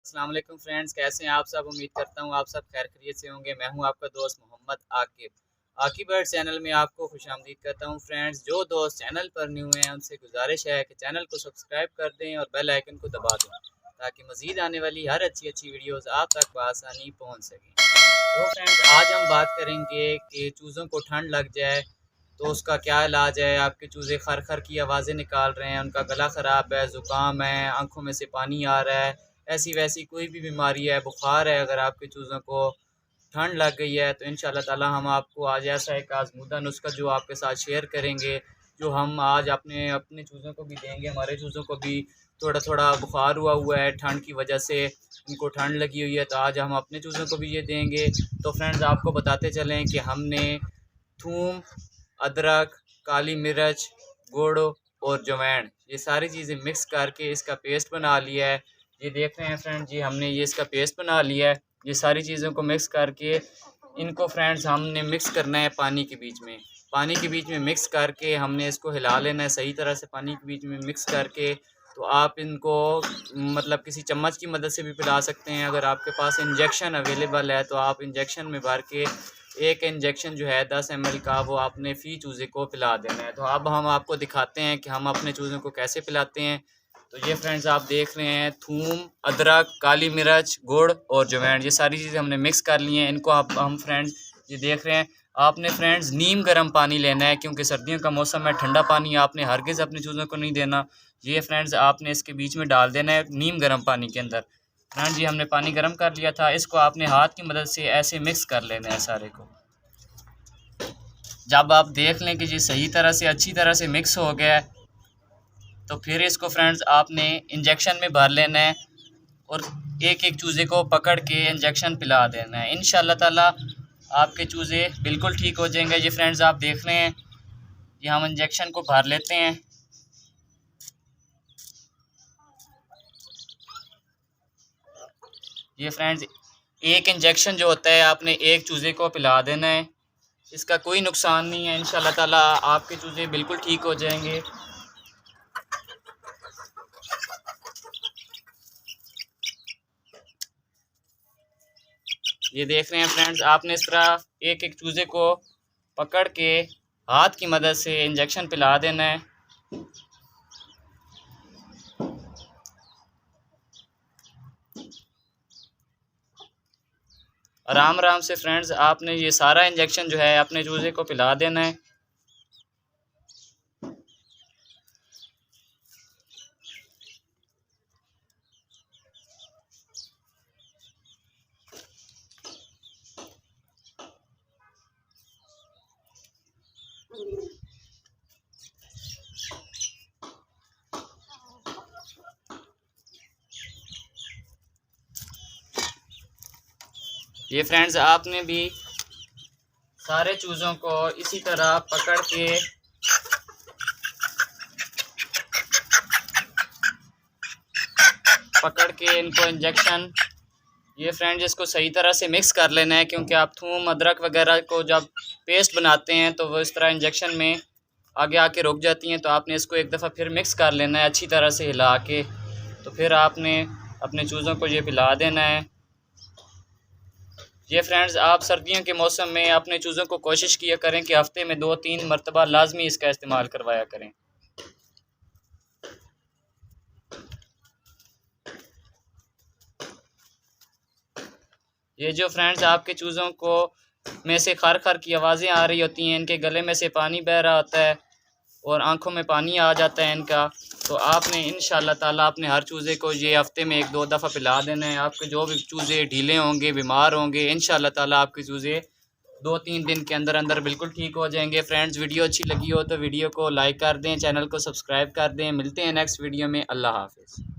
अस्सलाम वालेकुम फ्रेंड्स, कैसे हैं आप सब। उम्मीद करता हूँ आप सब खैर खैरियत से होंगे। मैं हूँ आपका दोस्त मोहम्मद आकिब बर्ड चैनल में आपको खुशामदीद करता हूँ। फ्रेंड्स, जो दोस्त चैनल पर न्यू हैं उनसे गुजारिश है कि चैनल को सब्सक्राइब कर दें और बेल आइकन को दबा दें ताकि मज़ीद आने वाली हर अच्छी वीडियोज़ आप तक बआसानी पहुँच सकें। तो फ्रेंड्स, आज हम बात करेंगे कि चूज़ों को ठंड लग जाए तो उसका क्या इलाज है। आपके चूज़े खर खर की आवाज़ें निकाल रहे हैं, उनका गला ख़राब है, ज़ुकाम है, आँखों में से पानी आ रहा है, ऐसी वैसी कोई भी बीमारी है, बुखार है, अगर आपके चूज़ों को ठंड लग गई है तो इंशाअल्लाह ताला हम आपको आज ऐसा एक आज़मूदा नुस्खा जो आपके साथ शेयर करेंगे, जो हम आज अपने अपने चूज़ों को भी देंगे। हमारे चूज़ों को भी थोड़ा थोड़ा बुखार हुआ है ठंड की वजह से, उनको ठंड लगी हुई है, तो आज हम अपने चूज़ों को भी ये देंगे। तो फ्रेंड्स, आपको बताते चलें कि हमने थूम, अदरक, काली मिर्च, गुड़ और अजवाइन, ये सारी चीज़ें मिक्स करके इसका पेस्ट बना लिया है। ये देख रहे हैं फ्रेंड जी, हमने ये इसका पेस्ट बना लिया है। ये सारी चीज़ों को मिक्स करके इनको फ्रेंड्स हमने मिक्स करना है पानी के बीच में मिक्स करके हमने इसको हिला लेना है सही तरह से। पानी के बीच में मिक्स करके तो आप इनको मतलब किसी चम्मच की मदद से भी पिला सकते हैं। अगर आपके पास इंजेक्शन अवेलेबल है तो आप इंजेक्शन में भर के एक इंजेक्शन जो है 10 ml का, वो आपने फ़ी चूज़े को पिला देना है। तो अब हम आपको दिखाते हैं कि हम अपने चूज़ों को कैसे पिलाते हैं। तो ये फ्रेंड्स आप देख रहे हैं, थूम, अदरक, काली मिर्च, गुड़ और अजवाइन, ये सारी चीज़ें हमने मिक्स कर ली हैं। इनको आप हम फ्रेंड्स ये देख रहे हैं, आपने फ्रेंड्स नीम गर्म पानी लेना है क्योंकि सर्दियों का मौसम है। ठंडा पानी आपने हरगिज़ अपने चूज़ों को नहीं देना। ये फ्रेंड्स आपने इसके बीच में डाल देना है नीम गर्म पानी के अंदर। फ्रेंड्स, ये हमने पानी गर्म कर लिया था, इसको आपने हाथ की मदद से ऐसे मिक्स कर लेना है सारे को। जब आप देख लें कि ये सही तरह से अच्छी तरह से मिक्स हो गया है तो फिर इसको फ्रेंड्स आपने इंजेक्शन में भर लेना है और एक एक चूज़े को पकड़ के इंजेक्शन पिला देना है। इंशाअल्लाह ताला आपके चूज़े बिल्कुल ठीक हो जाएंगे। ये फ्रेंड्स आप देख रहे हैं, ये हम इंजेक्शन को भर लेते हैं। ये फ्रेंड्स एक इंजेक्शन जो होता है आपने एक चूज़े को पिला देना है, इसका कोई नुकसान नहीं है। इंशाअल्लाह ताला आपके चूज़े बिल्कुल ठीक हो जाएंगे। ये देख रहे हैं फ्रेंड्स, आपने इस तरह एक एक चूज़े को पकड़ के हाथ की मदद से इंजेक्शन पिला देना है। आराम आराम से फ्रेंड्स आपने ये सारा इंजेक्शन जो है अपने चूज़े को पिला देना है। ये फ्रेंड्स आपने भी सारे चूज़ों को इसी तरह पकड़ के इनको इंजेक्शन, ये फ्रेंड्स इसको सही तरह से मिक्स कर लेना है क्योंकि आप थूम, अदरक वगैरह को जब पेस्ट बनाते हैं तो वो इस तरह इंजेक्शन में आगे आके रुक जाती हैं। तो आपने इसको एक दफ़ा फिर मिक्स कर लेना है अच्छी तरह से हिला के। तो फिर आपने अपने चूज़ों को ये पिला देना है। ये फ्रेंड्स आप सर्दियों के मौसम में अपने चूज़ों को कोशिश किया करें कि हफ़्ते में 2-3 मरतबा लाजमी इसका इस्तेमाल करवाया करें। ये जो फ्रेंड्स आपके चूज़ों को में से खर खर की आवाज़ें आ रही होती हैं, इनके गले में से पानी बह रहा होता है और आंखों में पानी आ जाता है इनका, तो आपने इंशाअल्लाह ताला अपने हर चूज़े को ये हफ़्ते में 1-2 दफ़ा पिला देना है। आपके जो भी चूज़े ढीले होंगे, बीमार होंगे, इंशाअल्लाह ताला आपके चूज़े 2-3 दिन के अंदर अंदर बिल्कुल ठीक हो जाएंगे। फ्रेंड्स, वीडियो अच्छी लगी हो तो वीडियो को लाइक कर दें, चैनल को सब्सक्राइब कर दें। मिलते हैं नेक्स्ट वीडियो में। अल्लाह हाफ़िज़।